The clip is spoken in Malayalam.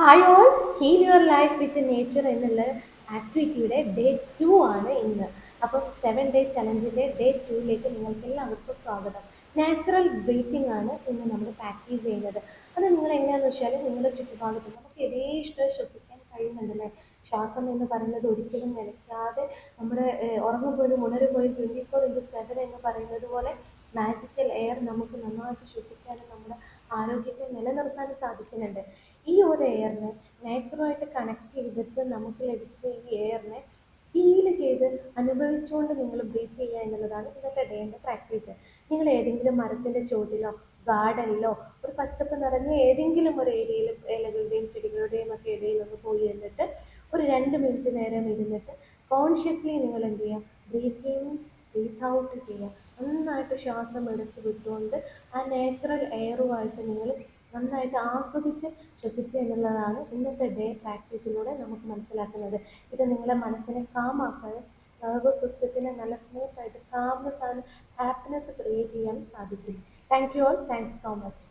Hi all, heal your life with nature എന്നുള്ള ആക്ടിവിറ്റിയുടെ ഡേ 2 ആണ് ഇന്ന്. അപ്പം 7 ഡേ ചലഞ്ചിൻ്റെ ഡേ 2ലേക്ക് നിങ്ങൾക്ക് എല്ലാവർക്കും സ്വാഗതം. നാച്ചുറൽ ബ്രീത്തിങ് ആണ് ഇന്ന് നമ്മൾ പ്രാക്ടീസ് ചെയ്യുന്നത്. അത് നിങ്ങൾ എങ്ങനെയാണെന്ന് വെച്ചാൽ നിങ്ങളുടെ ചുറ്റുഭാഗത്ത് നമുക്ക് യഥേഷ്ടം ശ്വസിക്കാൻ കഴിയുന്നുണ്ടല്ലേ. ശ്വാസം എന്ന് പറയുന്നത് ഒരിക്കലും നിലയ്ക്കാതെ നമ്മുടെ ഉറങ്ങുമ്പോഴും ഉണരുമ്പോഴും 24/7 എന്ന് പറയുന്നത് പോലെ മാജിക്കൽ എയർ നമുക്ക് നന്നായിട്ട് ശ്വസിക്കാനും നമ്മുടെ ആരോഗ്യത്തെ നിലനിർത്താനും സാധിക്കുന്നുണ്ട്. ഈ ഒരു എയറിനെ നേച്ചറുമായിട്ട് കണക്ട് ചെയ്തിട്ട് നമുക്ക് ലഭിക്കുന്ന ഈ എയറിനെ ഫീൽ ചെയ്ത് അനുഭവിച്ചുകൊണ്ട് നിങ്ങൾ ബ്രീത്ത് ചെയ്യുക എന്നുള്ളതാണ് ഇന്നത്തെ ഡേയുടെ പ്രാക്ടീസ്. നിങ്ങൾ ഏതെങ്കിലും മരത്തിൻ്റെ ചുവട്ടിലോ ഗാർഡനിലോ ഒരു പച്ചപ്പ് നിറഞ്ഞ ഏതെങ്കിലും ഒരു ഏരിയയിൽ ഇലകളുടെയും ചെടികളുടെയും ഒക്കെ ഇടയിൽ ഒന്ന് പോയി എന്നിട്ട് ഒരു 2 മിനിറ്റ് നേരം ഇരുന്നിട്ട് കോൺഷ്യസ്ലി നിങ്ങൾ എന്ത് ചെയ്യുക, ബ്രീത്ത് ഇൻ ബ്രീത്ത് ഔട്ട് ചെയ്യുക. നന്നായിട്ട് ശ്വാസം എടുത്ത് വിട്ടുകൊണ്ട് ആ നാച്ചുറൽ എയറുമായിട്ട് നിങ്ങൾ നന്നായിട്ട് ആസ്വദിച്ച് ശ്വസിക്കുക എന്നുള്ളതാണ് ഇന്നത്തെ ഡേ പ്രാക്ടീസിലൂടെ നമുക്ക് മനസ്സിലാക്കുന്നത്. ഇത് നിങ്ങളുടെ മനസ്സിനെ കാമാക്കാനും നെർവസ് സിസ്റ്റത്തിനെ നല്ല സ്മൂത്തായിട്ട് കാംനെസ് ആൻഡ് ഹാപ്പിനെസ് ക്രിയേറ്റ് ചെയ്യാനും സാധിക്കും. Thank you all, thank you so much.